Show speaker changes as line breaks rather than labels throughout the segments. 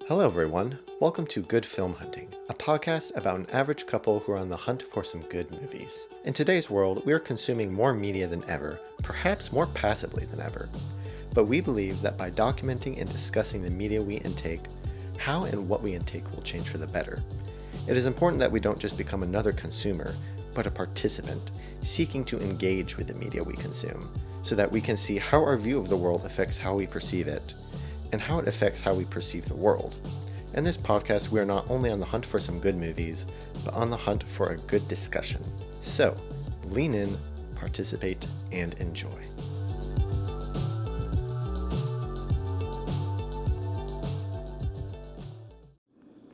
Hello everyone, welcome to Good Film Hunting, a podcast about an average couple who are on the hunt for some good movies. In today's world, we are consuming more media than ever, perhaps more passively than ever. But we believe that by documenting and discussing the media we intake, how and what we intake will change for the better. It is important that we don't just become another consumer, but a participant, seeking to engage with the media we consume, so that we can see how our view of the world affects how we perceive it, and how it affects how we perceive the world. In this podcast, we are not only on the hunt for some good movies, but on the hunt for a good discussion. So, lean in, participate, and enjoy.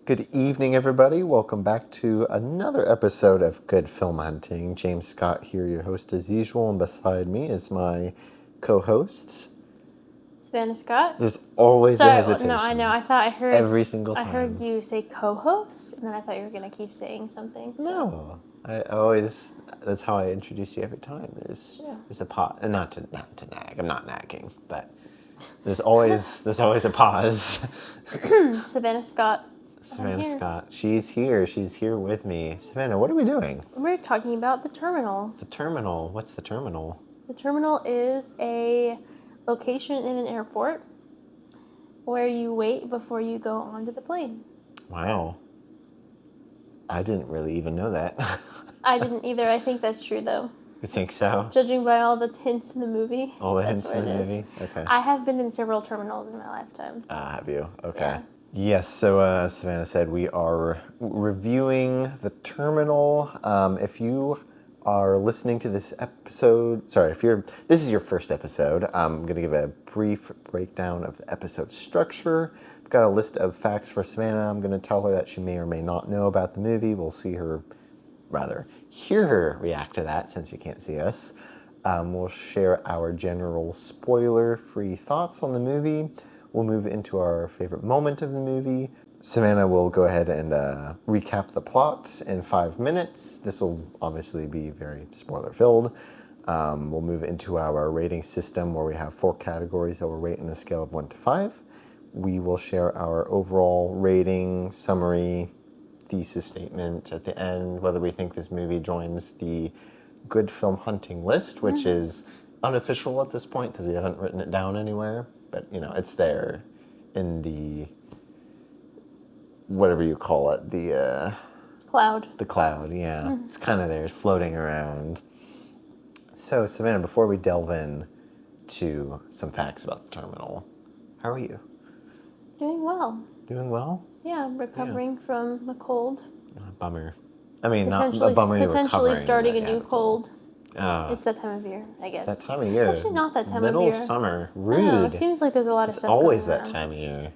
Good evening, everybody. Welcome back to another episode of Good Film Hunting. James Scott here, your host as usual, and beside me is my co-host,
Savannah Scott.
There's always a hesitation.
No, I know. I thought I heard
every single time.
I heard you say co-host, and then I thought you were gonna keep saying something. So.
No, I always. That's how I introduce you every time. There's a pause, and not to nag. I'm not nagging, but there's always a pause.
Savannah Scott.
Savannah Scott. She's here. She's here with me. Savannah, what are we doing?
We're talking about the terminal.
The terminal. What's the terminal?
The terminal is a location in an airport where you wait before you go onto the plane.
Wow. I didn't really even know that.
I didn't either. I think that's true, though.
You think so?
Judging by all the hints in the movie.
All the hints in the movie? Okay.
I have been in several terminals in my lifetime.
Have you? Okay.
Yeah.
Yes, so Savannah said we are reviewing The Terminal. If you are listening to this episode, this is your first episode, I'm going to give a brief breakdown of the episode structure. I've got a list of facts for Savannah. I'm going to tell her that she may or may not know about the movie. We'll hear her react to that since you can't see us. We'll share our general spoiler-free thoughts on the movie. We'll move into our favorite moment of the movie. Savannah will go ahead and recap the plot in 5 minutes. This will obviously be very spoiler-filled. We'll move into our rating system where we have 4 categories that we'll rate on a scale of 1 to 5. We will share our overall rating, summary, thesis statement at the end, whether we think this movie joins the Good Film Hunting list, which is unofficial at this point because we haven't written it down anywhere. But, it's there in the, whatever you call it, the...
Cloud.
The cloud, yeah. It's kind of there, floating around. So, Savannah, before we delve in to some facts about the terminal, how are you?
Doing well.
Doing well?
Yeah, I'm recovering from a cold.
Bummer. I mean, not a bummer you're recovering.
Potentially starting a new cold.
It's
that time of year, I guess.
It's that time of year.
It's actually not that time of year.
Middle of summer. Rude.
I know, it seems like there's a lot of stuff going on.
It's always that time of year.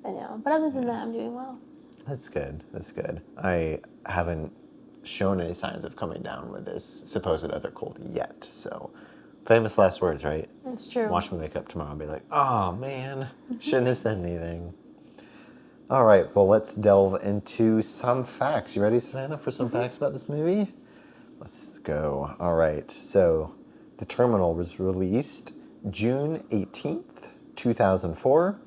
I know. But other than that, I'm doing well.
That's good. I haven't shown any signs of coming down with this supposed other cold yet. So, famous last words, right?
It's true.
Watch me wake up tomorrow and be like, oh, man, shouldn't have said anything. All right, well, let's delve into some facts. You ready, Savannah, for some facts about this movie? Let's go. All right, so The Terminal was released June 18th, 2004.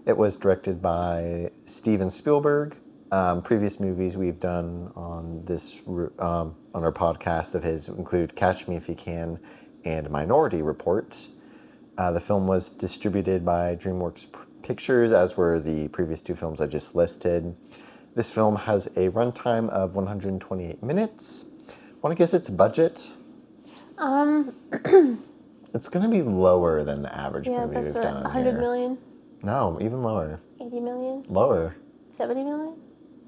It was directed by Steven Spielberg. Previous movies we've done on on our podcast of his include Catch Me If You Can and Minority Report. The film was distributed by DreamWorks Pictures, as were the previous 2 films I just listed. This film has a runtime of 128 minutes. Want to guess its budget? It's going to be lower than the average movie we've done.
100 million?
No, even lower.
80 million?
Lower.
70 million?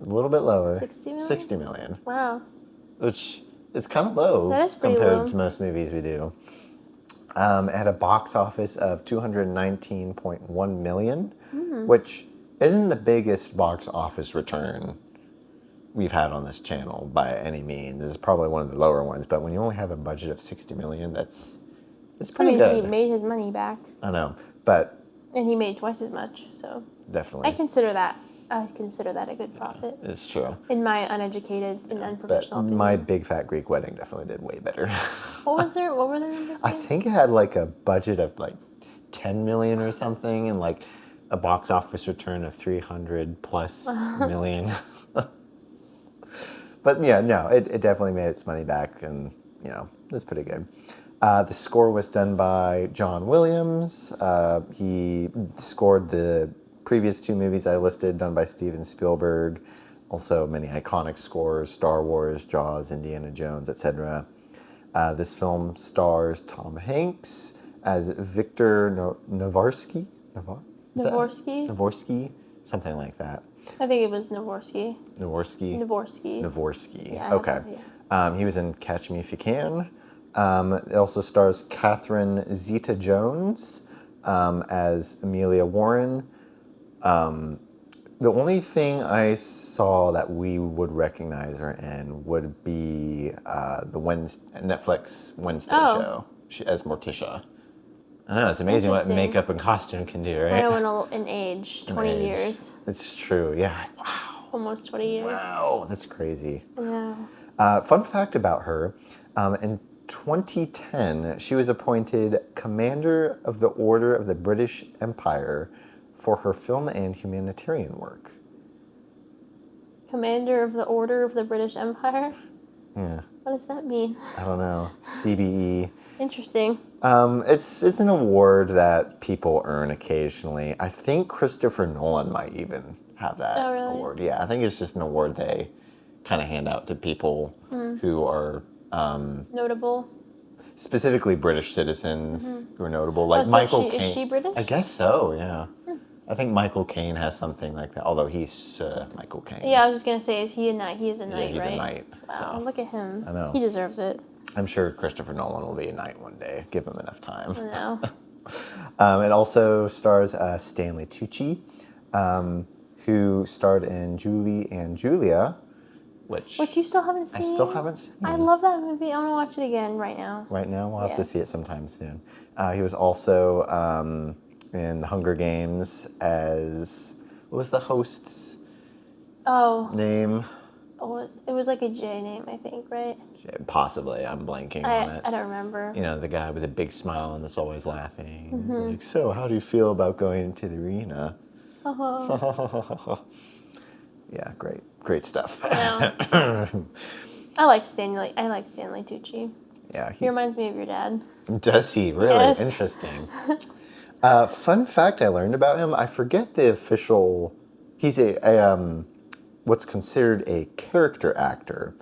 A little bit lower.
60 million?
60 million.
Wow.
Which is kind of low
that is pretty
compared
low.
to most movies we do. It had a box office of $219.1 million, which isn't the biggest box office return we've had on this channel by any means. This is probably one of the lower ones, but when you only have a budget of $60 million, it's pretty good.
He made his money back.
I know, but...
And he made twice as much, so...
Definitely.
I consider that a good profit.
It's true.
In my uneducated and unprofessional opinion.
My Big Fat Greek Wedding definitely did way better.
What were their numbers?
I think it had like a budget of like 10 million or something, and like a box office return of 300 plus million. But yeah, no, it definitely made its money back, and you know, it was pretty good. The score was done by John Williams. He scored the previous two movies I listed, done by Steven Spielberg. Also many iconic scores: Star Wars, Jaws, Indiana Jones, etc. This film stars Tom Hanks as Viktor Navorski. Navorski, something like that.
I think it was Navorski.
Navorski.
Yeah,
Okay. Yeah. He was in Catch Me If You Can. It also stars Catherine Zeta-Jones as Amelia Warren. The only thing I saw that we would recognize her in would be the Netflix Wednesday show as Morticia. I know, it's amazing what makeup and costume can do, right?
I know, in age, 20 years.
It's true, yeah. Wow.
Almost 20 years.
Wow, that's crazy.
Yeah.
Fun fact about her, in 2010, she was appointed Commander of the Order of the British Empire for her film and humanitarian work.
Commander of the Order of the British Empire?
Yeah.
What does that mean?
I don't know. CBE.
Interesting.
It's an award that people earn occasionally. I think Christopher Nolan might even have that award. Yeah, I think it's just an award they kind of hand out to people who are
notable.
Specifically British citizens who are notable, like Michael Caine.
Is she British?
I guess so. Yeah. I think Michael Caine has something like that, although he's Sir Michael Caine.
Yeah, I was just going to say, is he a knight? He is a knight,
right? Yeah, he's a knight.
Wow,
so.
Look at him.
I know.
He deserves it.
I'm sure Christopher Nolan will be a knight one day. Give him enough time.
I know.
It also stars Stanley Tucci, who starred in Julie and Julia, which
you still haven't seen?
I still haven't seen.
I love that movie. I want to watch it again right now.
Right now? We'll have to see it sometime soon. He was also in The Hunger Games as, what was the host's name?
It was like a J name, I think, right?
Possibly. I'm blanking on it.
I don't remember.
You know, the guy with a big smile and that's always laughing. He's like, so how do you feel about going into the arena? Yeah, great stuff.
I like Stanley Tucci.
Yeah,
he reminds me of your dad.
Does he? Really? Yes. Interesting. Fun fact I learned about him, I forget the official, he's a what's considered a character actor,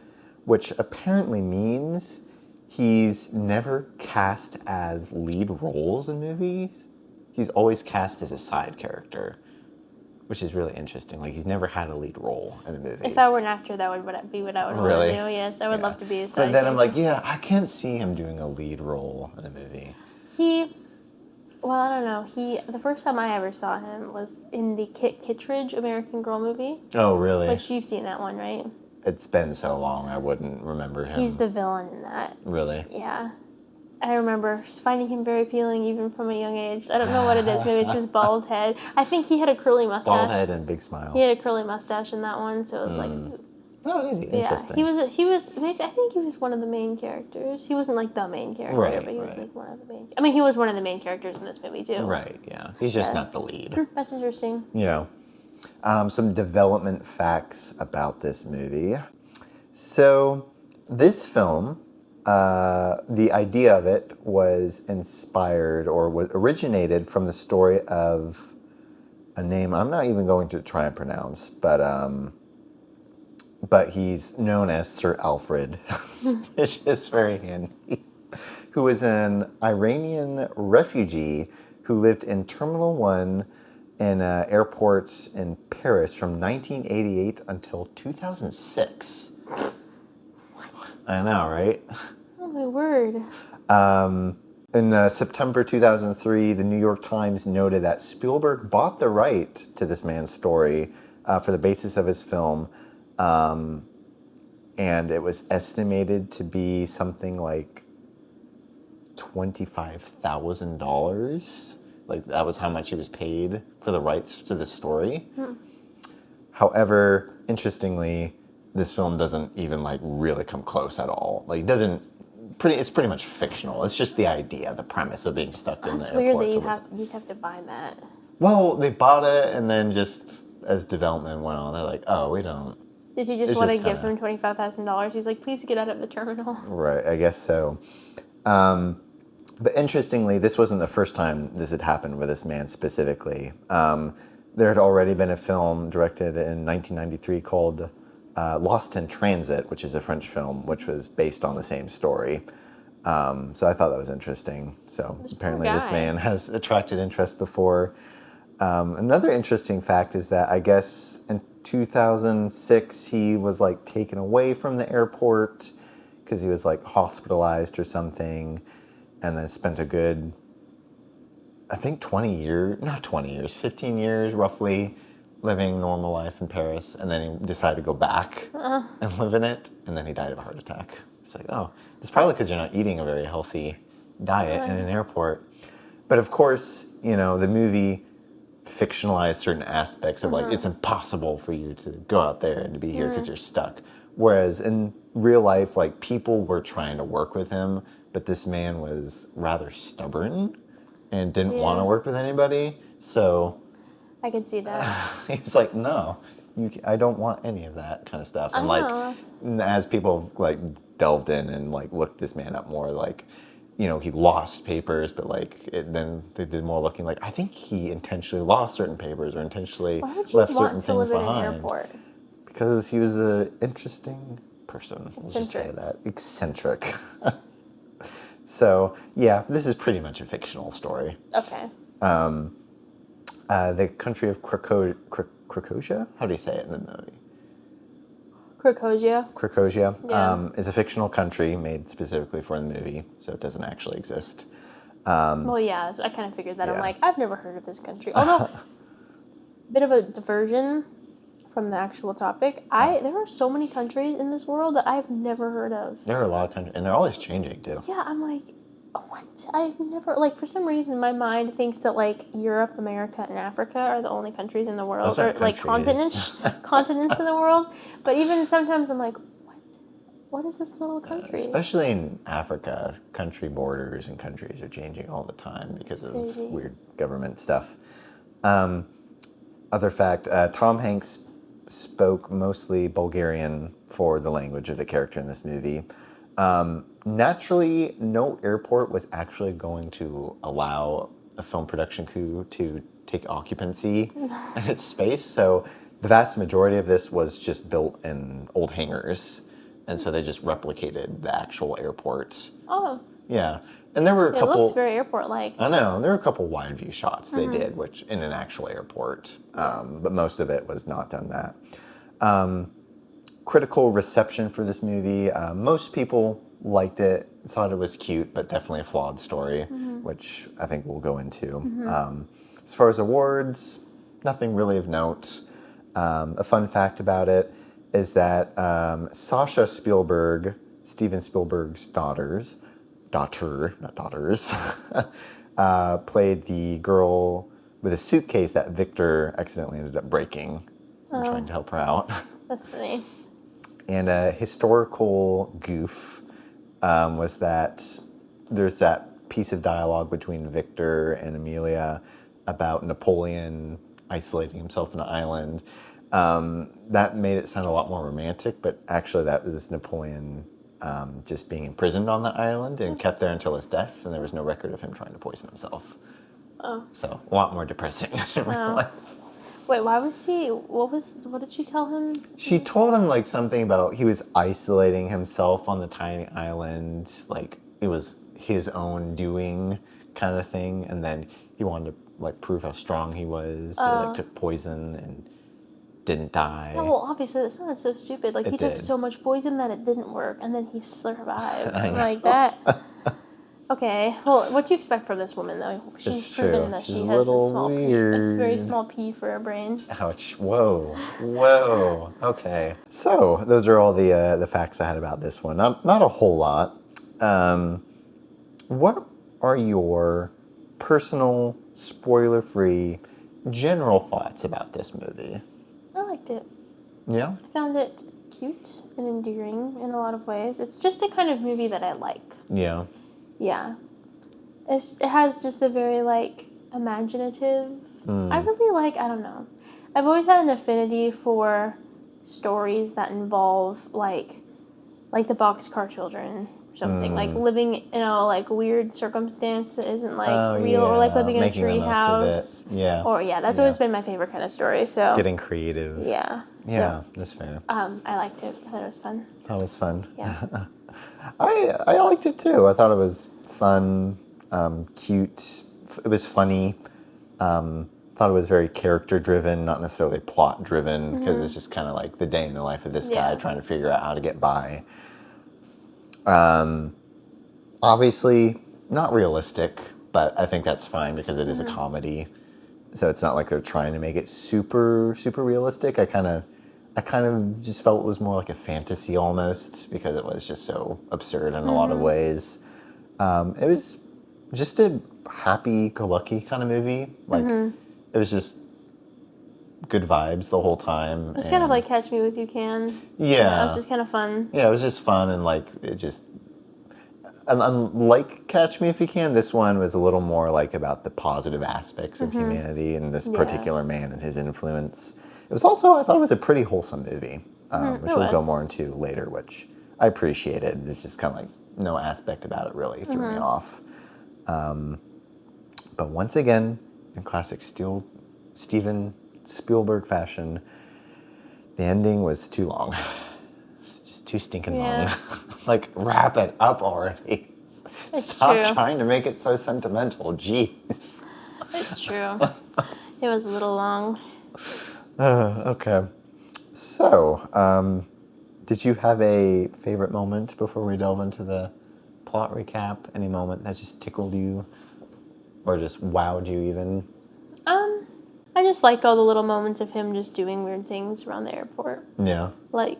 which apparently means he's never cast as lead roles in movies. He's always cast as a side character, which is really interesting. Like, he's never had a lead role in a movie.
If I were an actor, that would be what I would want to do. Yes, I would love to be a side
But then I'm like, I can't see him doing a lead role in a movie.
Well, I don't know. The first time I ever saw him was in the Kit Kittredge American Girl movie.
Oh, really?
Which you've seen that one, right?
It's been so long, I wouldn't remember him.
He's the villain in that.
Really?
Yeah. I remember finding him very appealing even from a young age. I don't know what it is. Maybe it's his bald head. I think he had a curly mustache.
Bald head and big smile.
He had a curly mustache in that one, so it was like...
Oh, interesting.
Yeah, he was. I think he was one of the main characters. He wasn't like the main character, but he was like one of the main. I mean, he was one of the main characters in this movie too.
Right. Yeah. He's just not the lead.
That's interesting.
You know, some development facts about this movie. So, this film, the idea of it was inspired or was originated from the story of a name I'm not even going to try and pronounce, but he's known as Sir Alfred, which is very handy, who was an Iranian refugee who lived in Terminal 1 in airports in Paris from 1988 until 2006.
What?
I know, right?
Oh, my word.
In September 2003, the New York Times noted that Spielberg bought the right to this man's story for the basis of his film, and it was estimated to be something like $25,000. Like, that was how much he was paid for the rights to this story. However, interestingly, this film doesn't even like really come close at all. Like, it's pretty much fictional. It's just the idea, the premise of being stuck in the airport.
It's weird that you'd have to buy that.
Well, they bought it, and then just as development went on, they're like, oh, we don't.
Did you just
It's
want to
just
give
kinda-
him $25,000? He's like, please get out of the terminal.
Right, I guess so. But interestingly, this wasn't the first time this had happened with this man specifically. There had already been a film directed in 1993 called Lost in Transit, which is a French film, which was based on the same story. So I thought that was interesting. So apparently this
guy.
man has attracted interest before. Another interesting fact is that I guess in 2006 he was like taken away from the airport because he was like hospitalized or something, and then spent a good, I think 15 years roughly living normal life in Paris, and then he decided to go back and live in it, and then he died of a heart attack. It's like, oh, it's probably because you're not eating a very healthy diet in an airport. But of course, the movie fictionalized certain aspects of like, it's impossible for you to go out there and to be here because you're stuck. Whereas in real life, like, people were trying to work with him, but this man was rather stubborn and didn't want to work with anybody. So
I could see that.
he's like, no, I don't want any of that kind of stuff. And like, as people like delved in and like looked this man up more, like, he lost papers, but like then they did more looking like, I think he intentionally lost certain papers or intentionally left certain things behind.
An airport?
Because he was an interesting person. Let's just say
Eccentric.
that. Eccentric. So, yeah, this is pretty much a fictional story.
Okay.
The country of Krakosia? How do you say it in the movie?
Krakosia.
Krakosia is a fictional country made specifically for the movie, so it doesn't actually exist.
Well, yeah, I kind of figured that. I'm like, I've never heard of this country. Although, bit of a diversion from the actual topic. There are so many countries in this world that I've never heard of.
There are a lot of countries, and they're always changing, too.
Yeah, I'm like, what? I've never, like, for some reason, my mind thinks that, like, Europe, America, and Africa are the only countries in the world,
Those are
or, like,
countries.
continents in the world. But even sometimes I'm like, what is this little country?
Especially in Africa, country borders and countries are changing all the time because of weird government stuff. Other fact, Tom Hanks spoke mostly Bulgarian for the language of the character in this movie. Naturally, no airport was actually going to allow a film production crew to take occupancy in its space, so the vast majority of this was just built in old hangars, and so they just replicated the actual airport.
Oh.
Yeah, and there were a couple...
It looks very airport-like.
I know, there were a couple wide view shots they did, which in an actual airport, but most of it was not done that. Critical reception for this movie. Most people liked it, thought it was cute, but definitely a flawed story, which I think we'll go into. As far as awards, nothing really of note. A fun fact about it is that Sasha Spielberg, Steven Spielberg's daughter, not daughters, played the girl with a suitcase that Viktor accidentally ended up breaking and trying to help her out.
That's funny.
And a historical goof was that there's that piece of dialogue between Victor and Amelia about Napoleon isolating himself in an island. That made it sound a lot more romantic, but actually that was Napoleon just being imprisoned on the island and kept there until his death, and there was no record of him trying to poison himself.
Oh.
So a lot more depressing in real life.
Wait, why was he? What did she tell him?
She told him like something about he was isolating himself on the tiny island, like it was his own doing kind of thing, and then he wanted to like prove how strong he was. So he like took poison and didn't die.
Oh, well, obviously that sounded so stupid. Like, he took
did.
so much poison that it didn't work, and then he survived. Like that. Okay. Well, what do you expect from this woman, though? She's proven that
She's
she
a
has a
little
small
weird.
P. It's a very small P for a brain.
Ouch. Whoa. Okay. So those are all the facts I had about this one. Not a whole lot. What are your personal, spoiler-free, general thoughts about this movie?
I liked it.
Yeah?
I found it cute and endearing in a lot of ways. It's just the kind of movie that I like.
Yeah.
Yeah. It has just a very, like, imaginative. I really like, I don't know. I've always had an affinity for stories that involve like the Boxcar Children or something. Like living in a like weird circumstance that isn't like real, or like living in a
Making the
tree
most of
house.
it. Yeah.
Or that's always been my favorite kind of story. So
Getting creative.
yeah.
Yeah,
So
that's fair.
I liked it. I thought it was fun.
That was fun.
Yeah.
I liked it too. I thought it was fun, cute. It was funny. Thought it was very character driven, not necessarily plot driven, because it was just kind of like the day in the life of this guy trying to figure out how to get by. Obviously, not realistic, but I think that's fine because it is a comedy. So it's not like they're trying to make it super, super realistic. I kind of just felt it was more like a fantasy almost, because it was just so absurd in a lot of ways. It was just a happy-go-lucky kind of movie. Like, it was just good vibes the whole time.
It was kind of like Catch Me If You Can.
Yeah.
It was just kind of fun.
Yeah, it was just fun, and like it just. Unlike Catch Me If You Can, this one was a little more like about the positive aspects of humanity and this particular man and his influence. It was also, I thought it was a pretty wholesome movie, which we'll go more into later, which I appreciated. It's just kind of like no aspect about it really threw me off. But once again, in classic Steven Spielberg fashion, the ending was too long. Just too stinking long. Like, wrap it up already. Stop trying to make it so sentimental. Jeez.
It's true. It was a little long.
Okay. So, did you have a favorite moment before we delve into the plot recap? Any moment that just tickled you? Or just wowed you even?
I just liked all the little moments of him just doing weird things around the airport.
Yeah.
Like,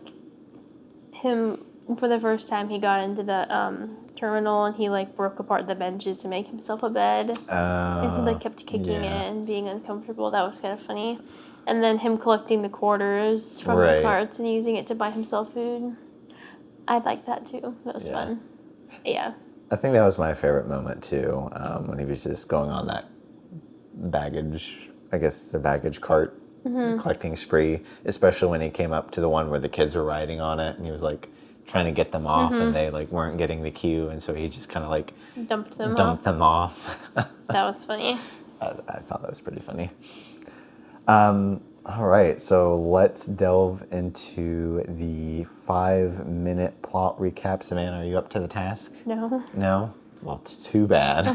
him, for the first time, he got into the terminal and he, like, broke apart the benches to make himself a bed. And he, like, kept kicking it and being uncomfortable. That was kind of funny. And then him collecting the quarters from the carts and using it to buy himself food. I liked that, too. That was fun. Yeah.
I think that was my favorite moment, too, when he was just going on that baggage, I guess, the baggage cart collecting spree, especially when he came up to the one where the kids were riding on it, and he was, like, trying to get them off, and they, like, weren't getting the cue, and so he just kind of, like,
dumped them off. That was funny.
I thought that was pretty funny. All right, so let's delve into the 5-minute plot recap. Savannah, are you up to the task?
No.
No? Well, it's too bad.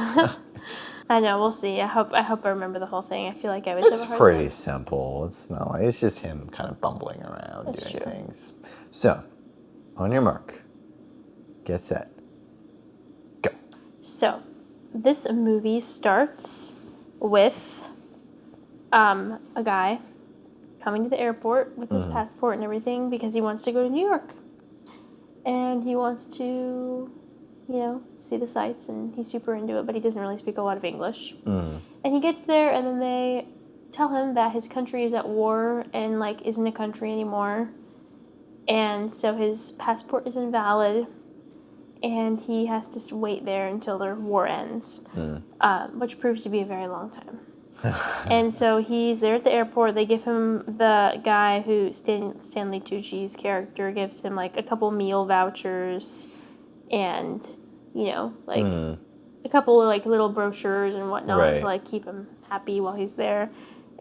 I know, we'll see. I hope I remember the whole thing. I feel like I was.
It's pretty simple. It's not like, it's just him kind of bumbling around doing things. So, on your mark, get set, go.
So, this movie starts with a guy coming to the airport with his passport and everything because he wants to go to New York. And he wants to, see the sights, and he's super into it, but he doesn't really speak a lot of English. And he gets there, and then they tell him that his country is at war and, like, isn't a country anymore. And so his passport is invalid, and he has to wait there until the war ends, which proves to be a very long time. And so he's there at the airport. They give him, the guy who, Stanley Tucci's character, gives him, like, a couple meal vouchers and, a couple of, like, little brochures and whatnot to, like, keep him happy while he's there.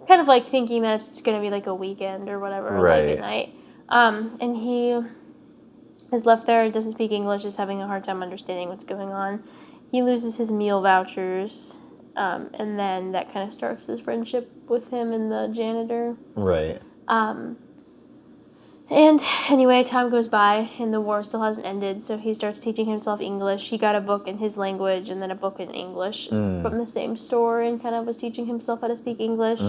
Kind of, like, thinking that it's just going to be, like, a weekend or whatever, like, at night. And he is left there, doesn't speak English, is having a hard time understanding what's going on. He loses his meal vouchers. And then that kind of starts his friendship with him and the janitor.
Right.
And anyway, time goes by, and the war still hasn't ended, so he starts teaching himself English. He got a book in his language and then a book in English from the same store, and kind of was teaching himself how to speak English.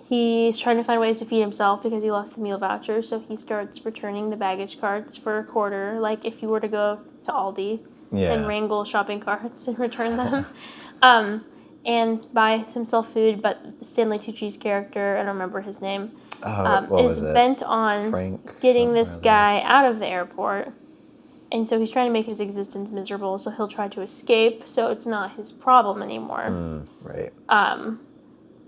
He's trying to find ways to feed himself because he lost the meal voucher, so he starts returning the baggage carts for a quarter, like if you were to go to Aldi. And wrangle shopping carts and return them. And buys himself food, but Stanley Tucci's character, I don't remember his name, is bent on getting this guy out of the airport. And so he's trying to make his existence miserable, so he'll try to escape, so it's not his problem anymore.
Right.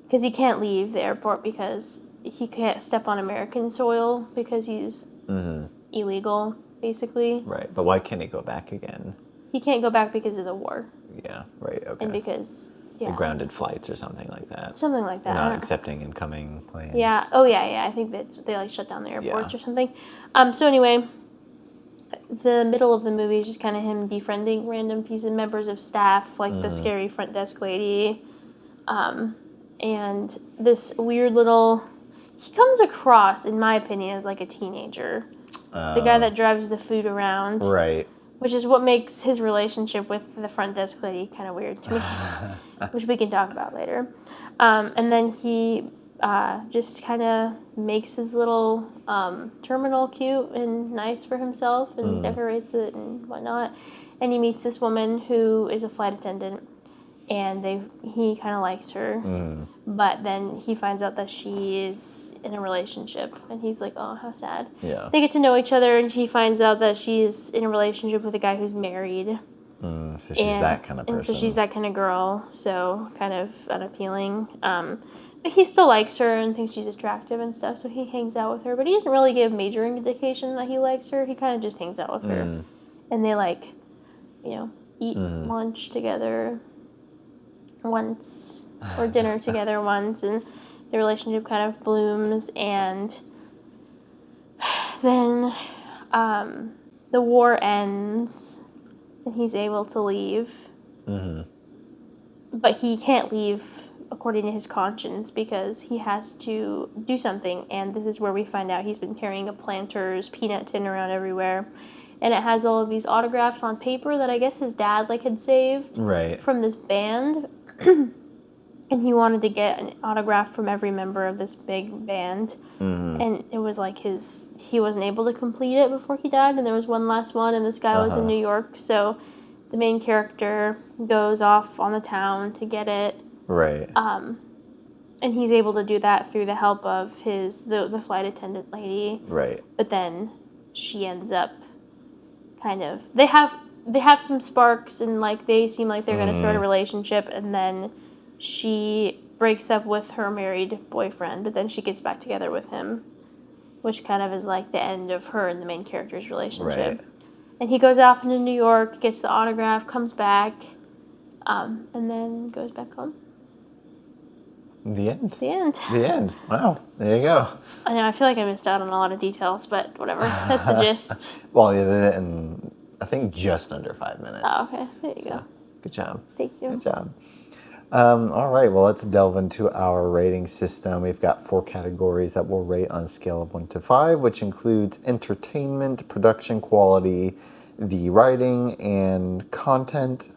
Because he can't leave the airport because he can't step on American soil because he's illegal, basically.
Right. But why can't he go back again?
He can't go back because of the war.
Yeah. Right. Okay.
And because,
The grounded flights or something like that.
Something like that.
Not accepting incoming planes.
Yeah. Oh, yeah. I think they like shut down the airports or something. So anyway, the middle of the movie is just kind of him befriending random members of staff, like the scary front desk lady, and this weird little. He comes across, in my opinion, as like a teenager. The guy that drives the food around.
Right.
Which is what makes his relationship with the front desk lady kind of weird to me, which we can talk about later. And then he just kind of makes his little terminal cute and nice for himself and decorates it and whatnot. And he meets this woman who is a flight attendant, and he kind of likes her. But then he finds out that she is in a relationship, and he's like, oh, how sad.
Yeah.
They get to know each other, and he finds out that she's in a relationship with a guy who's married.
So she's that kind of person.
And so she's that kind of girl, so kind of unappealing. But he still likes her and thinks she's attractive and stuff, so he hangs out with her. But he doesn't really give major indication that he likes her. He kind of just hangs out with her. And they, like, eat lunch together once, or dinner together once, and the relationship kind of blooms. And then the war ends, and he's able to leave. But he can't leave according to his conscience because he has to do something. And this is where we find out he's been carrying a Planters peanut tin around everywhere. And it has all of these autographs on paper that I guess his dad had saved from this band. And he wanted to get an autograph from every member of this big band. And it was like he wasn't able to complete it before he died. And there was one last one, and this guy was in New York. So the main character goes off on the town to get it.
Right.
And he's able to do that through the help of the flight attendant lady.
Right.
But then she ends up kind of... They have some sparks, and they seem like they're going to start a relationship, and then she breaks up with her married boyfriend, but then she gets back together with him, which kind of is like the end of her and the main character's relationship.
Right.
And he goes off into New York, gets the autograph, comes back, and then goes back home.
The end.
The end.
The end. Wow. There you go.
I know, I feel like I missed out on a lot of details, but whatever. That's the gist.
Well, you did it in, I think, just under 5 minutes.
Oh, okay. There you go.
Good job.
Thank you.
Good job. All right, well, let's delve into our rating system. We've got 4 categories that we'll rate on a scale of 1 to 5, which includes entertainment, production quality, the writing, and content.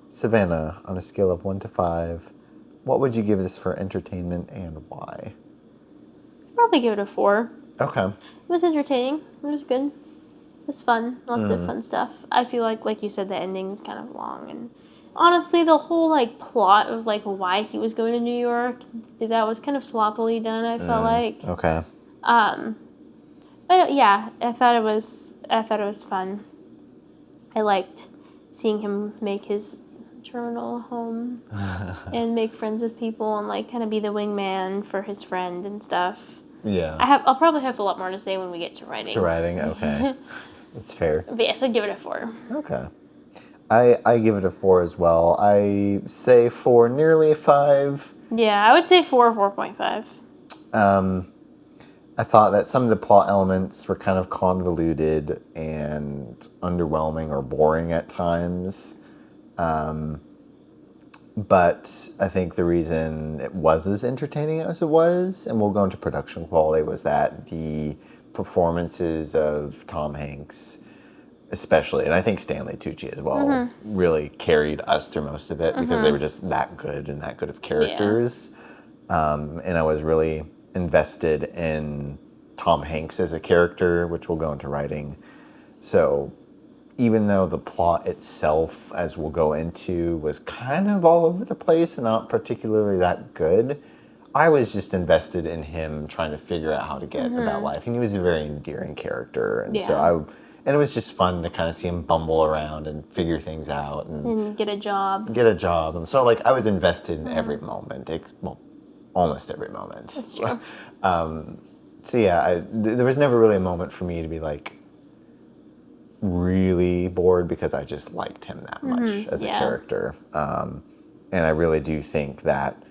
Savannah, on a scale of 1 to 5, what would you give this for entertainment and why?
I'd probably give it a 4.
Okay.
It was entertaining. It was good. It was fun. Lots of fun stuff. I feel like you said, the ending is kind of long, and honestly, the whole plot of why he was going to New York, that was kind of sloppily done, I felt like.
Okay.
But yeah, I thought it was fun. I liked seeing him make his terminal home and make friends with people and kind of be the wingman for his friend and stuff.
Yeah.
I'll probably have a lot more to say when we get to writing.
To writing, okay. That's fair.
But yes, I'd give it a 4.
Okay. I give it a 4 as well. I say 4, nearly 5.
Yeah, I would say 4 or 4.5.
I thought that some of the plot elements were kind of convoluted and underwhelming or boring at times. But I think the reason it was as entertaining as it was, and we'll go into production quality, was that the performances of Tom Hanks, especially, and I think Stanley Tucci as well, really carried us through most of it because they were just that good and that good of characters. Yeah. And I was really invested in Tom Hanks as a character, which we'll go into writing. So even though the plot itself, as we'll go into, was kind of all over the place and not particularly that good, I was just invested in him trying to figure out how to get about life. And he was a very endearing character. And so And it was just fun to kind of see him bumble around and figure things out
And get a job.
And so like I was invested in every moment. Well, almost every moment.
That's true.
So yeah, there was never really a moment for me to be like really bored because I just liked him that much as a character. And I really do think that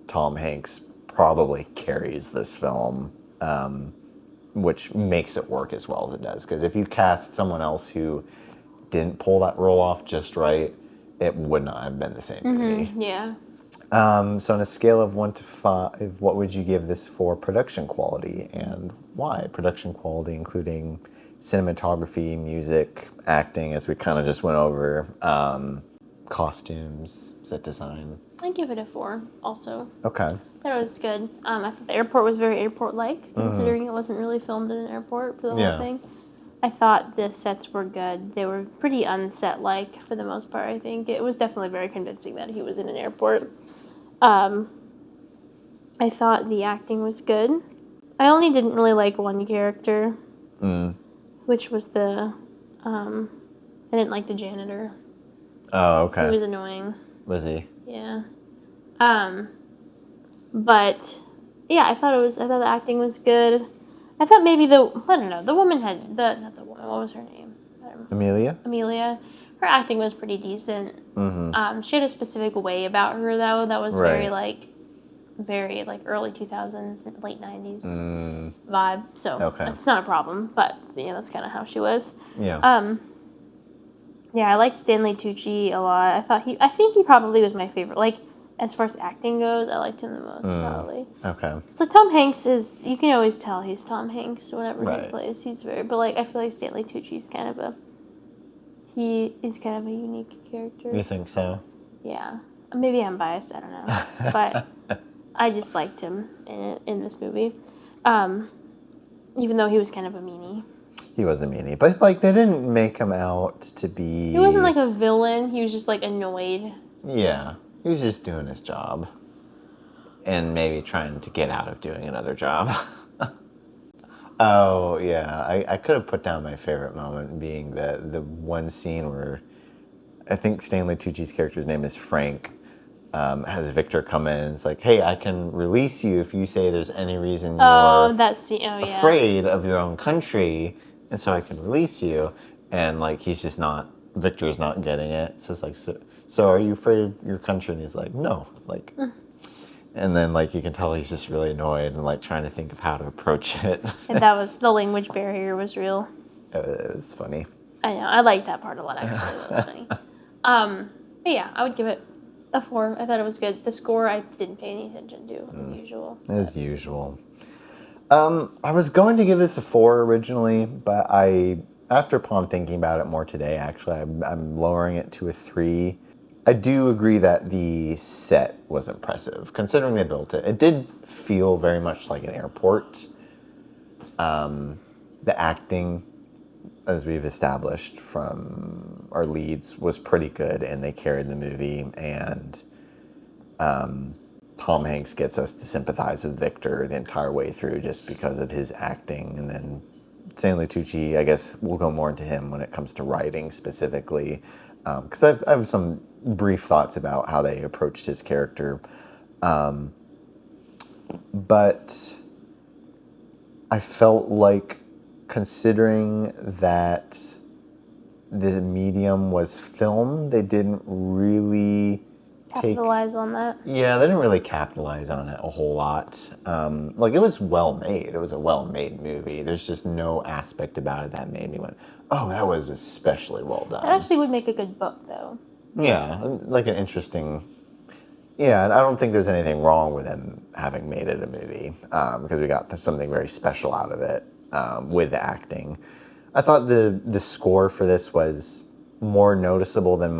Tom Hanks probably carries this film, which makes it work as well as it does. Because if you cast someone else who didn't pull that role off just right, it would not have been the same movie.
Yeah.
So on a scale of 1 to 5, what would you give this for production quality and why? Production quality including cinematography, music, acting, as we kind of just went over, costumes, set design.
I give it a 4 also.
Okay.
I thought it was good. I thought the airport was very airport-like, considering it wasn't really filmed in an airport for the whole thing. I thought the sets were good. They were pretty unset-like for the most part, I think. It was definitely very convincing that he was in an airport. I thought the acting was good. I only didn't really like one character, which was I didn't like the janitor.
Oh, okay.
He was annoying.
Was he?
Yeah. But yeah, I thought the acting was good. I thought maybe the woman not the woman, what was her name?
Amelia?
Her acting was pretty decent. She had a specific way about her though that was very early 2000s, late 90s vibe. So that's not a problem, but that's kind of how she was.
Yeah.
Yeah, I liked Stanley Tucci a lot. I think he probably was my favorite. Like, as far as acting goes, I liked him the most, probably.
Okay.
So Tom Hanks you can always tell he's Tom Hanks whenever he plays. But like, I feel like Stanley Tucci's kind of a unique character.
You think so?
Yeah. Maybe I'm biased, I don't know. But I just liked him in this movie. Even though he was kind of a meanie.
He was a meanie. But, like, they didn't make him out to be...
He wasn't, like, a villain. He was just, like, annoyed.
Yeah. He was just doing his job. And maybe trying to get out of doing another job. Oh, yeah. I could have put down my favorite moment being the one scene where I think Stanley Tucci's character's name is Frank. Has Viktor come in and it's like, hey, I can release you if you say there's any reason you're afraid of your own country, and so I can release you. And like Viktor's not getting it. So it's like, so are you afraid of your country? And he's like, no. Like, and then like you can tell he's just really annoyed and like trying to think of how to approach it.
And the language barrier was real.
It was funny.
I know. I liked that part a lot, actually. That was funny. But yeah, I would give it a 4. I thought it was good. The score I didn't pay any attention to, as usual.
As usual. I was going to give this a 4 originally, but after upon thinking about it more today, actually, I'm lowering it to a 3. I do agree that the set was impressive, considering they built it. It did feel very much like an airport. The acting, as we've established from our leads, was pretty good, and they carried the movie. And Tom Hanks gets us to sympathize with Viktor the entire way through just because of his acting. And then Stanley Tucci, I guess we'll go more into him when it comes to writing specifically, because I have some brief thoughts about how they approached his character. But I felt like, considering that the medium was film, they didn't really
capitalize on that.
Yeah, they didn't really capitalize on it a whole lot. Like, it was well made. It was a well-made movie. There's just no aspect about it that made me went, oh, that was especially well done.
That actually would make a good book, though.
Yeah, like an interesting... Yeah, and I don't think there's anything wrong with him having made it a movie, because we got something very special out of it with the acting. I thought the score for this was more noticeable than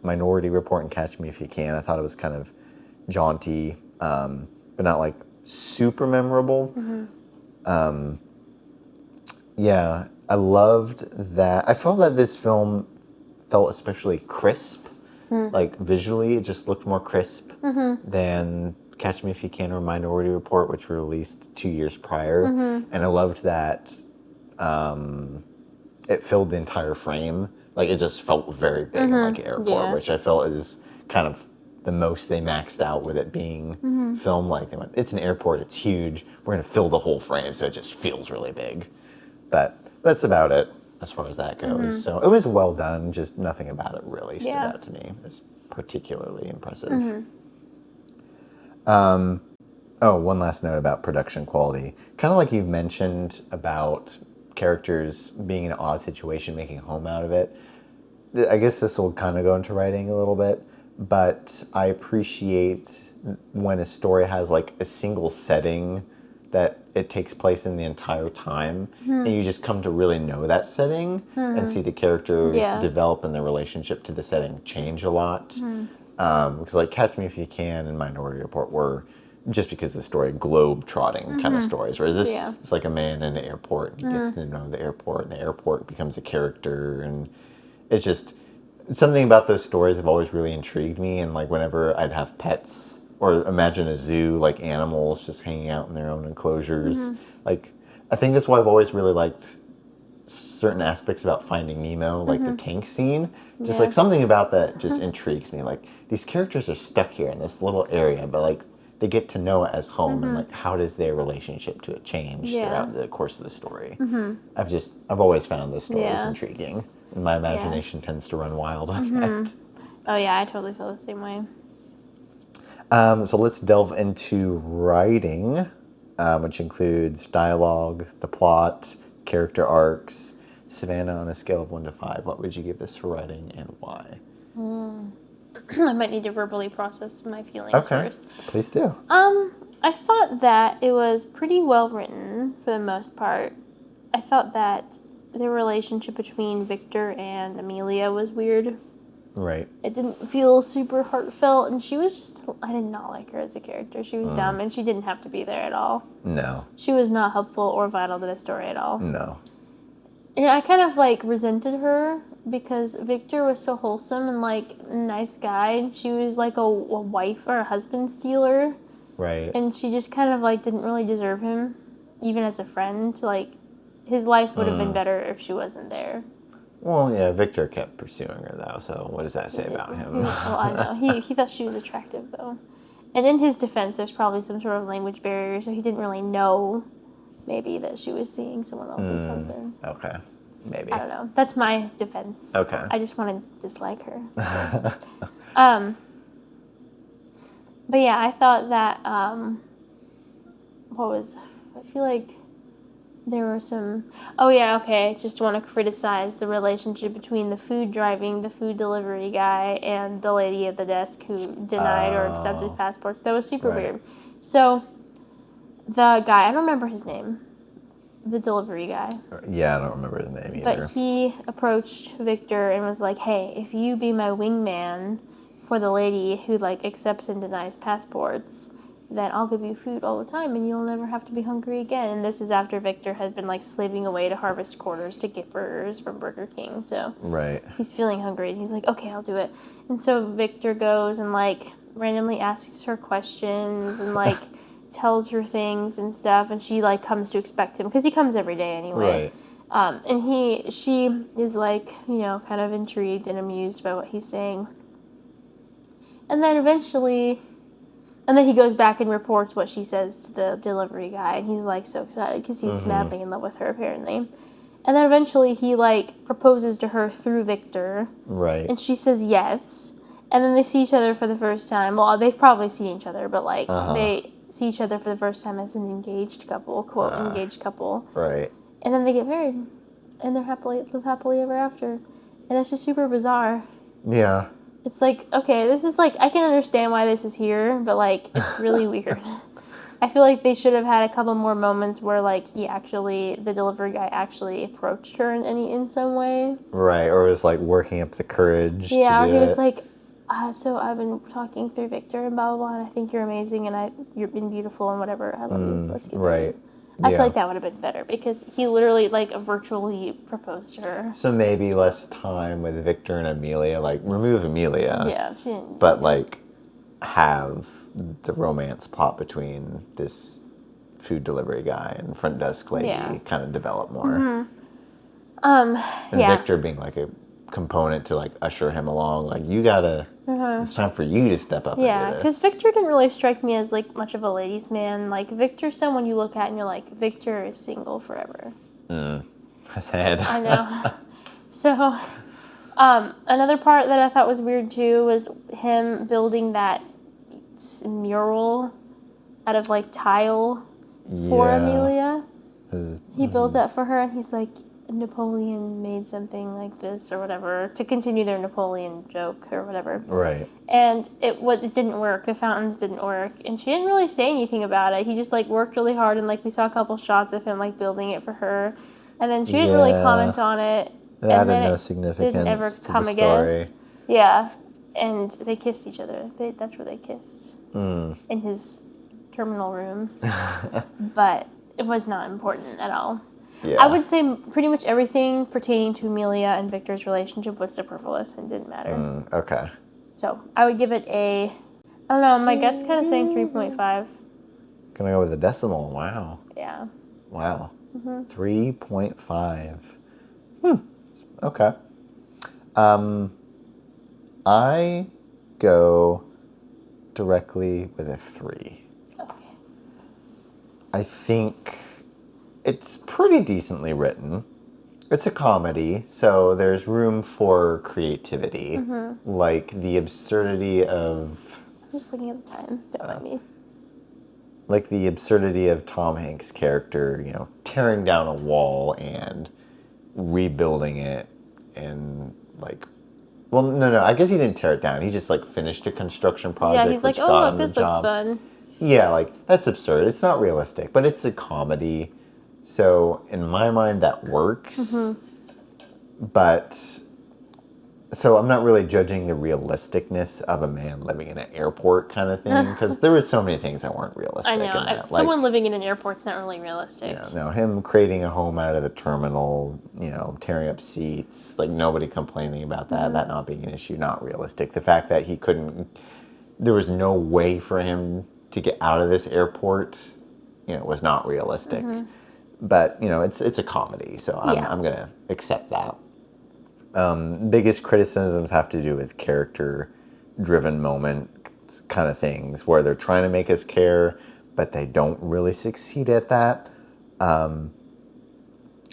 Minority Report and Catch Me If You Can. I thought it was kind of jaunty, but not like super memorable. Yeah, I loved that. I felt that this film felt especially crisp. Like, visually, it just looked more crisp than Catch Me If You Can or Minority Report, which were released 2 years prior. And I loved that it filled the entire frame. Like, it just felt very big in, like, an airport,
Yeah.
which I felt is kind of the most they maxed out with it being filmed. Like, they went, it's an airport, it's huge, we're going to fill the whole frame, so it just feels really big. But that's about it as far as that goes. So it was well done, just nothing about it really stood
Yeah.
out to me as particularly impressive. Oh, one last note about production quality. Kind of like you've mentioned about characters being in an odd situation, making a home out of it. I guess this will kind of go into writing a little bit, but I appreciate when a story has like a single setting that it takes place in the entire time, and you just come to really know that setting and see the characters
Yeah.
develop and their relationship to the setting change a lot. Because like Catch Me If You Can and Minority Report were just because the story globe trotting kind of stories, where this
Yeah.
it's like a man in an airport and he gets to know the airport, and the airport becomes a character, and it's just something about those stories have always really intrigued me. And like whenever I'd have pets or imagine a zoo, like animals just hanging out in their own enclosures, like I think that's why I've always really liked certain aspects about Finding Nemo, like the tank scene. Just
Yeah.
like something about that just intrigues me. Like these characters are stuck here in this little area, but like they get to know it as home, and like how does their relationship to it change
Yeah.
throughout the course of the story. I've always found those stories
Yeah.
intriguing, and my imagination tends to run wild on that.
Oh yeah, I totally feel the same way.
So let's delve into writing, which includes dialogue, the plot, character arcs. Savannah, on a scale of 1 to 5, what would you give this for writing and why?
I might need to verbally process my feelings
Okay,
first.
please do.
I thought that it was pretty well written for the most part. I thought that the relationship between Victor and Amelia was weird.
Right.
It didn't feel super heartfelt, and she was just, I did not like her as a character. She was dumb, and she didn't have to be there at all.
No.
She was not helpful or vital to the story at all.
No.
And I kind of, like, resented her because Victor was so wholesome and, like, a nice guy, and she was, like, a wife or a husband stealer.
Right.
And she just kind of, like, didn't really deserve him, even as a friend. Like, his life would have been better if she wasn't there.
Well, yeah, Victor kept pursuing her, though, so what does that say about him?
Well, I know. He thought she was attractive, though. And in his defense, there's probably some sort of language barrier, so he didn't really know, maybe, that she was seeing someone else's husband.
Okay. Maybe.
I don't know. That's my defense.
Okay.
I just want to dislike her. So. But yeah, I thought that, I feel like there were some, I just want to criticize the relationship between the food delivery guy, and the lady at the desk who denied or accepted passports. That was super weird. So, the guy, I don't remember his name, the delivery guy.
Yeah, I don't remember his name either.
But he approached Victor and was like, hey, if you be my wingman for the lady who, like, accepts and denies passports, then I'll give you food all the time and you'll never have to be hungry again. And this is after Victor had been, like, slaving away to harvest quarters to get burgers from Burger King. So
Right.
he's feeling hungry and he's like, okay, I'll do it. And so Victor goes and, like, randomly asks her questions and, like, tells her things and stuff. And she, like, comes to expect him because he comes every day anyway.
Right.
And she is, like, you know, kind of intrigued and amused by what he's saying. And then he goes back and reports what she says to the delivery guy, and he's, like, so excited because he's madly in love with her, apparently. And then eventually he, like, proposes to her through Victor.
Right.
And she says yes. And then they see each other for the first time. Well, they've probably seen each other, but, like, they see each other for the first time as an engaged couple, quote, engaged couple.
Right.
And then they get married. And they live happily ever after. And it's just super bizarre.
Yeah.
It's like, okay, this is, like, I can understand why this is here, but, like, it's really weird. I feel like they should have had a couple more moments where, like, the delivery guy actually approached her in some way.
Right, or was, like, working up the courage to
Yeah, or
do
he was
it.
like, so I've been talking through Victor and blah, blah, blah, and I think you're amazing and you've been beautiful and whatever. I love you. Let's get married.
Right.
I feel like that would have been better because he literally, like, virtually proposed to her.
So maybe less time with Victor and Amelia, like, remove Amelia.
Yeah, she didn't.
But, like, have the romance plot between this food delivery guy and front desk lady kind of develop more. And
Yeah.
Viktor being like a component to like usher him along. Like, you gotta, it's time for you to step up
Yeah,
into
because
this.
Victor didn't really strike me as like much of a ladies' man. Like Victor's someone you look at and you're like, Victor is single forever.
Sad.
I know. So, another part that I thought was weird too was him building that mural out of like tile for
Yeah.
Amelia.
This-
He built that for her, and he's like, Napoleon made something like this or whatever to continue their Napoleon joke or whatever.
Right.
And it didn't work. The fountains didn't work, and she didn't really say anything about it. He just like worked really hard, and like we saw a couple shots of him like building it for her, and then she didn't really comment on it.
It
and
added
then
no
it
significance
didn't ever
to
come
the
again.
story.
Yeah, and they kissed each other. That's where they kissed in his terminal room, but it was not important at all.
Yeah.
I would say pretty much everything pertaining to Amelia and Victor's relationship was superfluous and didn't matter.
Okay.
So I would give it a, I don't know, my gut's kind of saying 3.5.
Gonna go with a decimal. Wow.
Yeah.
Wow. 3.5. Okay. I go directly with a 3.
Okay.
I think it's pretty decently written. It's a comedy, so there's room for creativity. Like the absurdity of...
I'm just looking at the time. Don't mind me.
Like the absurdity of Tom Hanks' character, you know, tearing down a wall and rebuilding it and like... Well, no, I guess he didn't tear it down. He just like finished a construction project.
Yeah, he's like,
which
oh,
got
look,
him the
this looks
job.
fun.
Yeah, like, that's absurd. It's not realistic, but it's a comedy. So, in my mind, that works. But, so I'm not really judging the realisticness of a man living in an airport kind of thing, because there was so many things that weren't realistic
I know.
in that.
Someone living in an airport's not really realistic.
Yeah, no, him creating a home out of the terminal, you know, tearing up seats, like nobody complaining about that, that not being an issue, not realistic. The fact that he couldn't, there was no way for him to get out of this airport, you know, was not realistic. But, you know, it's a comedy, so I'm going to accept that. Biggest criticisms have to do with character-driven moment kind of things, where they're trying to make us care, but they don't really succeed at that. And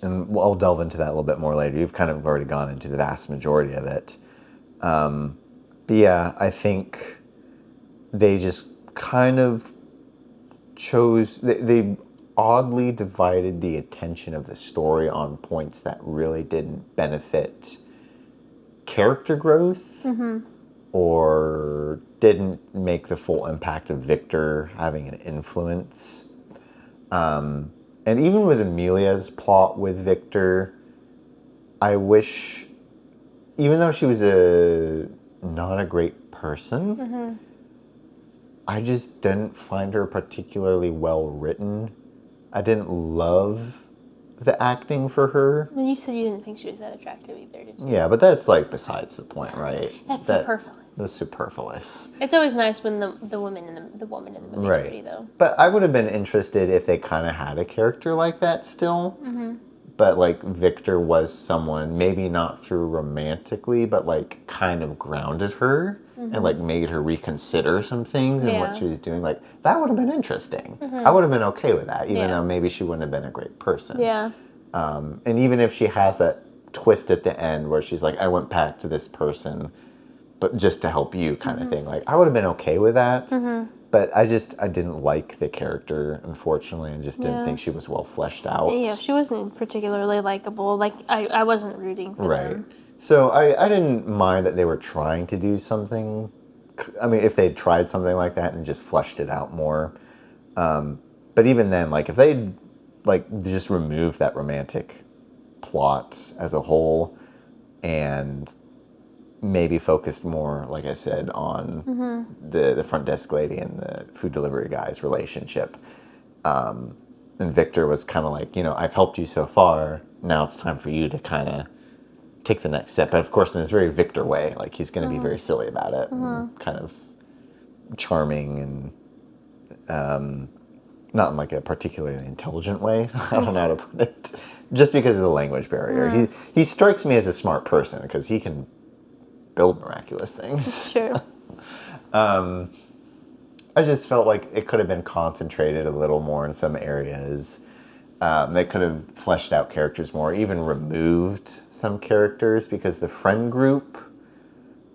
I'll delve into that a little bit more later. You've kind of already gone into the vast majority of it. But yeah, I think they just kind of chose... They oddly divided the attention of the story on points that really didn't benefit character growth or didn't make the full impact of Victor having an influence. And even with Amelia's plot with Victor, I wish, even though she was not a great person, I just didn't find her particularly well written. I didn't love the acting for her.
And you said you didn't think she was that attractive either, did you?
Yeah, but that's like besides the point, right?
That's superfluous.
That's superfluous.
It's always nice when the woman in the woman in the movie is pretty, though.
But I would have been interested if they kind of had a character like that still. But like Victor was someone, maybe not through romantically, but like kind of grounded her and like made her reconsider some things and what she was doing. Like that would have been interesting. I would have been okay with that, even though maybe she wouldn't have been a great person.
Yeah.
And even if she has that twist at the end where she's like, I went back to this person, but just to help you kind of thing. Like I would have been okay with that. But I didn't like the character, unfortunately, and just didn't think she was well fleshed out.
Yeah, she wasn't particularly likable. Like, I wasn't rooting for them.
So I didn't mind that they were trying to do something. I mean, if they tried something like that and just fleshed it out more. But even then, like, if they like just removed that romantic plot as a whole and maybe focused more, like I said, on the front desk lady and the food delivery guy's relationship. And Victor was kind of like, you know, I've helped you so far. Now it's time for you to kind of take the next step. But of course, in this very Victor way, like he's going to be very silly about it, and kind of charming and not in like a particularly intelligent way. I don't know how to put it. Just because of the language barrier. He strikes me as a smart person because he can build miraculous things.
Sure.
I just felt like it could have been concentrated a little more in some areas. They could have fleshed out characters more, even removed some characters because the friend group,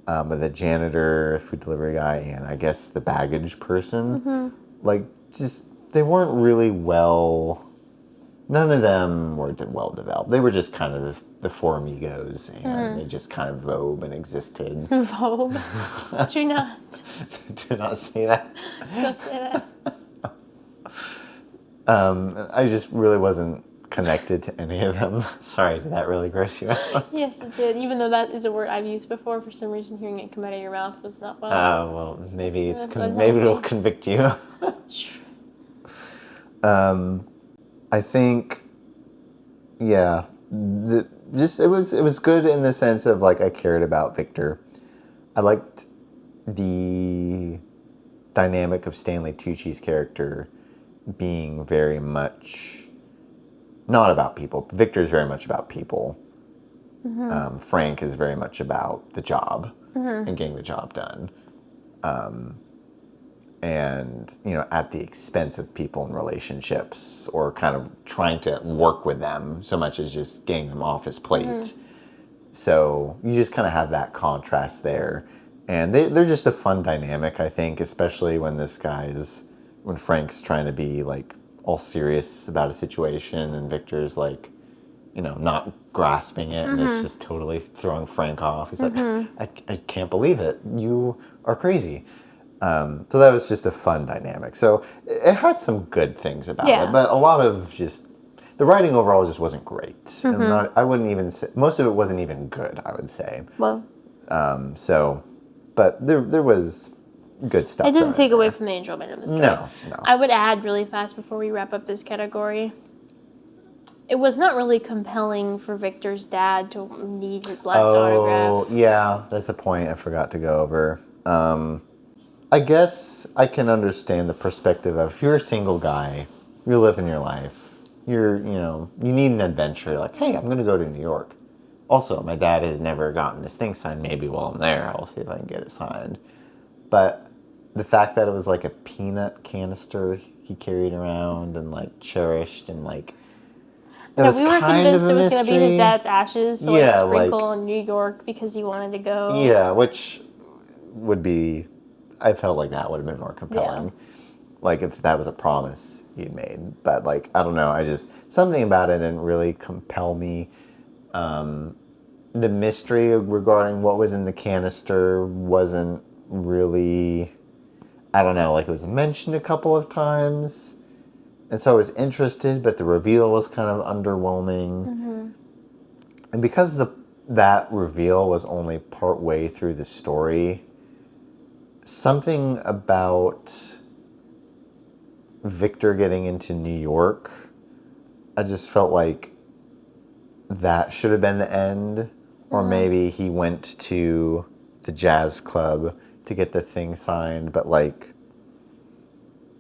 with the janitor, food delivery guy, and I guess the baggage person, like just they weren't really well. None of them were well developed. They were just kind of the four amigos, and they just kind of vogue and existed.
Vogue? Do not.
Do not say that.
Don't say that.
I just really wasn't connected to any of them. Sorry, did that really gross you out?
Yes, it did. Even though that is a word I've used before, for some reason hearing it come out of your mouth was not well.
Well, maybe maybe it'll convict you. I think, yeah, it was good in the sense of like I cared about Victor. I liked the dynamic of Stanley Tucci's character being very much not about people. Victor's very much about people. Frank is very much about the job and getting the job done. And, at the expense of people in relationships or kind of trying to work with them so much as just getting them off his plate. So you just kind of have that contrast there. And they're just a fun dynamic, I think, especially when when Frank's trying to be like all serious about a situation and Victor's like, not grasping it and it's just totally throwing Frank off. He's like, I can't believe it. You are crazy. So that was just a fun dynamic. So it had some good things about it, but a lot of just the writing overall just wasn't great. And I wouldn't even say most of it wasn't even good. I would say.
Well.
But there was good stuff.
It didn't take away from the enjoyment of the story.
No.
I would add really fast before we wrap up this category. It was not really compelling for Victor's dad to need his last autograph.
Oh, yeah, that's a point I forgot to go over. I guess I can understand the perspective of if you're a single guy, you're living your life, you need an adventure. Like, hey, I'm going to go to New York. Also, my dad has never gotten this thing signed. Maybe while I'm there, I'll see if I can get it signed. But the fact that it was like a peanut canister he carried around and like cherished and like
we were convinced it was going to be his dad's ashes to sprinkle in New York because he wanted to go.
Yeah, which would be, I felt like that would have been more compelling. Yeah. Like if that was a promise he'd made. But like, I don't know, something about it didn't really compel me. The mystery regarding what was in the canister wasn't really, I don't know, like it was mentioned a couple of times. And so I was interested, but the reveal was kind of underwhelming. And because that reveal was only part way through the story, something about Victor getting into New York, I just felt like that should have been the end. Or maybe he went to the jazz club to get the thing signed, but like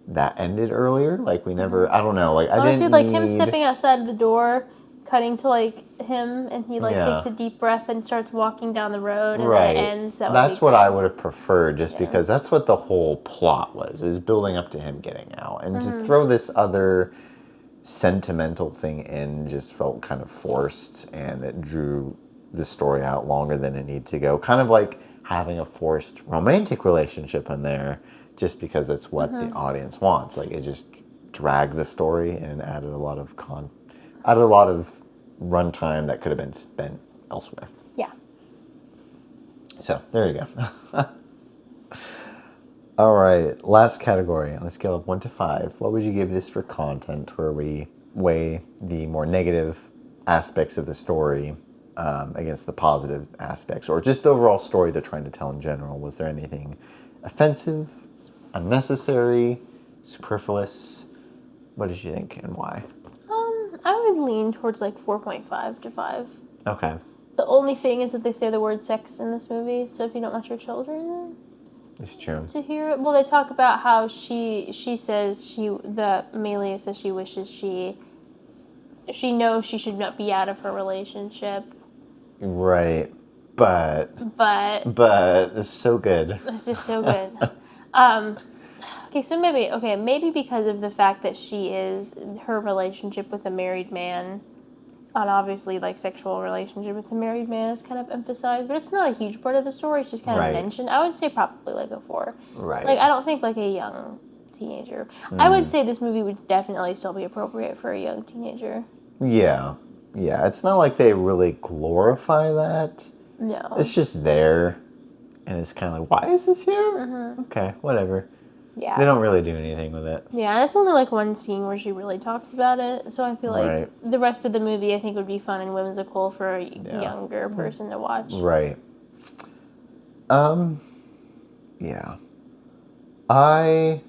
that ended earlier. Like we never, I don't know. Like
honestly, him stepping outside of the door, cutting to like him, and he takes a deep breath and starts walking down the road, and then it ends.
That's what I would have preferred, just because that's what the whole plot was. It was building up to him getting out, and to throw this other sentimental thing in just felt kind of forced, and it drew the story out longer than it needed to go. Kind of like having a forced romantic relationship in there, just because that's what the audience wants. Like it just dragged the story and added a lot of runtime that could have been spent elsewhere.
Yeah.
So there you go. All right, last category on a scale of 1 to 5. What would you give this for content, where we weigh the more negative aspects of the story against the positive aspects, or just the overall story they're trying to tell in general? Was there anything offensive, unnecessary, superfluous? What did you think and why?
I would lean towards like 4.5 to 5.
Okay.
The only thing is that they say the word sex in this movie, so if you don't want your children
It's true.
to hear it. Well, they talk about how she says Amelia says she wishes she knows she should not be out of her relationship.
Right. But it's so good.
It's just so good. Okay, so maybe because of the fact that her relationship with a married man, and obviously like sexual relationship with a married man is kind of emphasized, but it's not a huge part of the story. It's just kind of mentioned. I would say probably like a 4.
Right.
Like I don't think like a young teenager. I would say this movie would definitely still be appropriate for a young teenager.
Yeah. Yeah. It's not like they really glorify that.
No.
It's just there. And it's kind of like, why is this here? Mm-hmm. Okay, whatever.
Yeah.
They don't really do anything with it.
Yeah, and it's only like one scene where she really talks about it. So I feel like the rest of the movie I think would be fun and whimsical for a younger person to watch.
Right. Yeah. I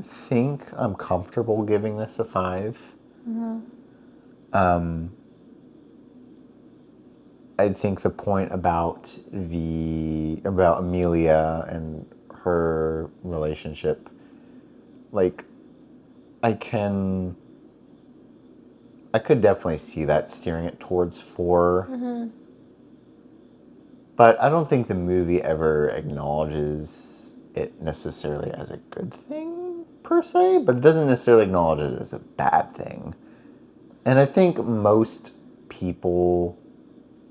think I'm comfortable giving this a 5. Mm-hmm. I think the point about Amelia and her relationship, like, I could definitely see that steering it towards 4. Mm-hmm. But I don't think the movie ever acknowledges it necessarily as a good thing, per se, but it doesn't necessarily acknowledge it as a bad thing. And I think most people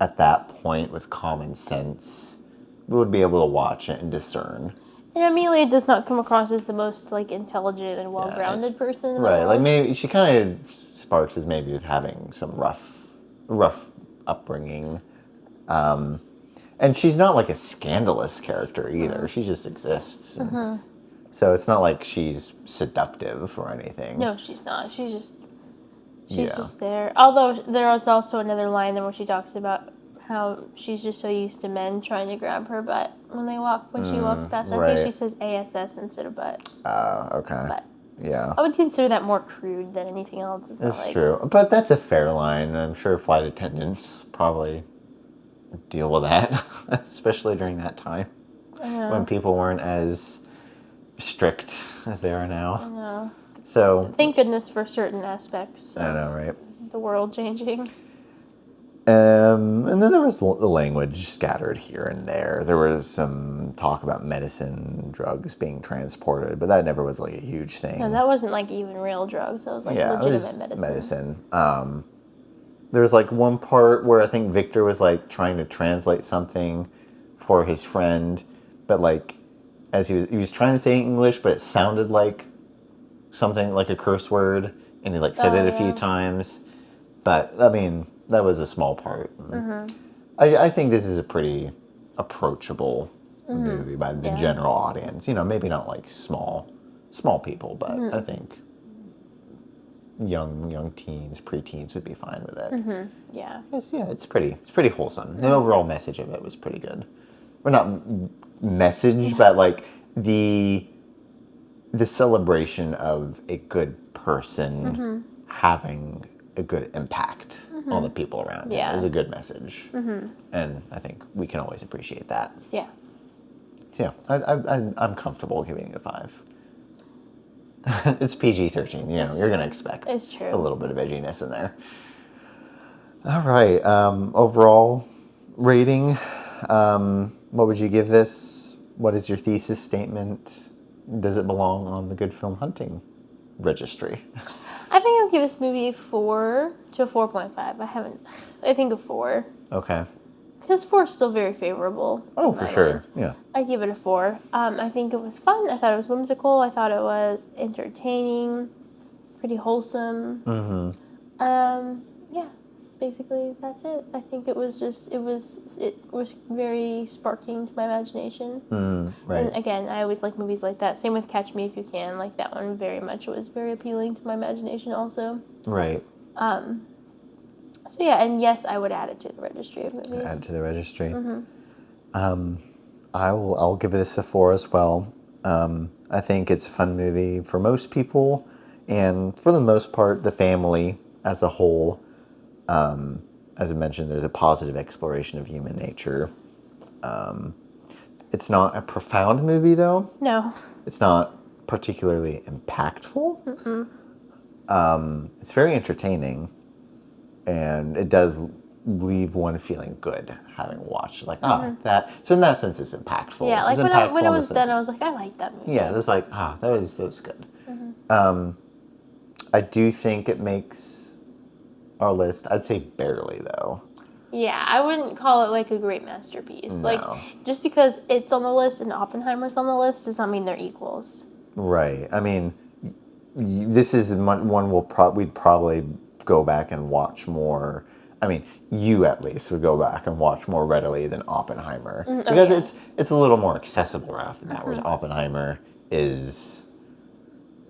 at that point with common sense would be able to watch it and discern.
And Amelia does not come across as the most like intelligent and well-grounded person in the world.
Like maybe she kind of sparks as maybe having some rough upbringing. And she's not like a scandalous character either. She just exists. Mm-hmm. So it's not like she's seductive or anything.
No, she's not. She's just there. Although there was also another line there where she talks about how she's just so used to men trying to grab her butt when she walks past. I think she says ASS instead of butt.
Okay.
But
yeah.
I would consider that more crude than anything else.
That's true. But that's a fair line. I'm sure flight attendants probably deal with that, especially during that time when people weren't as strict as they are now.
I know.
So
thank goodness for certain aspects.
I know, right?
The world changing.
And then there was the language scattered here and there. There was some talk about medicine, drugs being transported, but that never was like a huge thing.
No, that wasn't like even real drugs. That was like legitimate medicine.
There was like one part where I think Victor was like trying to translate something for his friend, but like as he was trying to say English, but it sounded like something like a curse word, and he like said it a few times. But I mean, that was a small part. Mm-hmm. I think this is a pretty approachable movie by the general audience. You know, maybe not like small people, but I think young teens, preteens would be fine with it.
Mm-hmm. Yeah.
It's pretty wholesome. The overall message of it was pretty good. Well, not message, but like the celebration of a good person having a good impact on the people around him is a good message. Mm-hmm. And I think we can always appreciate that.
Yeah.
So yeah, I'm comfortable giving it a 5. It's PG-13, you know, you're going to expect
it's true.
A little bit of edginess in there. All right, overall rating, what would you give this? What is your thesis statement? Does it belong on the Good Film Hunting registry?
I think I'll give this movie a 4 to a 4.5. I think a 4.
Okay.
Because 4 is still very favorable.
Oh, for sure.
Mind.
Yeah.
I give it a 4. I think it was fun. I thought it was whimsical. I thought it was entertaining, pretty wholesome. Mm-hmm. Yeah, basically that's it. I think it was very sparking to my imagination.
Right.
And again, I always like movies like that. Same with Catch Me If You Can. Like that one very much was very appealing to my imagination also.
Right.
So yeah, and yes, I would add it to the registry of movies.
Add to the registry.
Mm-hmm.
I'll give this a 4 as well. I think it's a fun movie for most people, and for the most part, the family as a whole. As I mentioned, there's a positive exploration of human nature. It's not a profound movie, though.
No.
It's not particularly impactful. It's very entertaining, and it does leave one feeling good having watched. Like, that. So in that sense, it's impactful.
Yeah, like
it's
when it was
sense.
done, I was like, I like that movie.
Yeah, it was like, that was good. I do think it makes our list. I'd say barely, though.
Yeah, I wouldn't call it like a great masterpiece.
No.
Like, just because it's on the list and Oppenheimer's on the list does not mean they're equals.
Right. I mean, this is one we'd probably go back and watch more. I mean, you at least would go back and watch more readily than Oppenheimer because it's a little more accessible after that. Whereas Oppenheimer is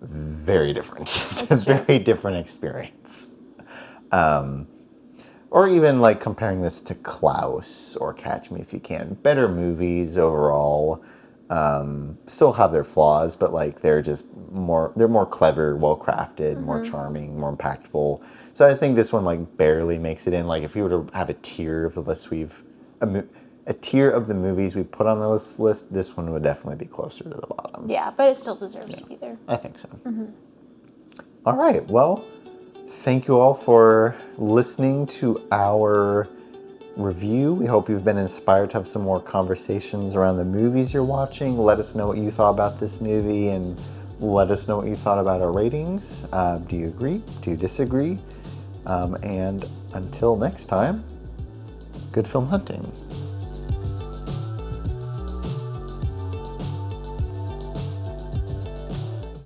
very different. It's a very different experience. Or even like comparing this to Klaus or Catch Me If You Can. Better movies overall. Still have their flaws, but like they're more clever, well crafted, more charming, more impactful. So I think this one like barely makes it in. Like if you were to have a tier of the list a tier of the movies we put on this list, this one would definitely be closer to the bottom.
Yeah, but it still deserves to be there.
I think so. All right, well, thank you all for listening to our review. We hope you've been inspired to have some more conversations around the movies you're watching. Let us know what you thought about this movie and let us know what you thought about our ratings. Do you agree? Do you disagree? And until next time, good film hunting.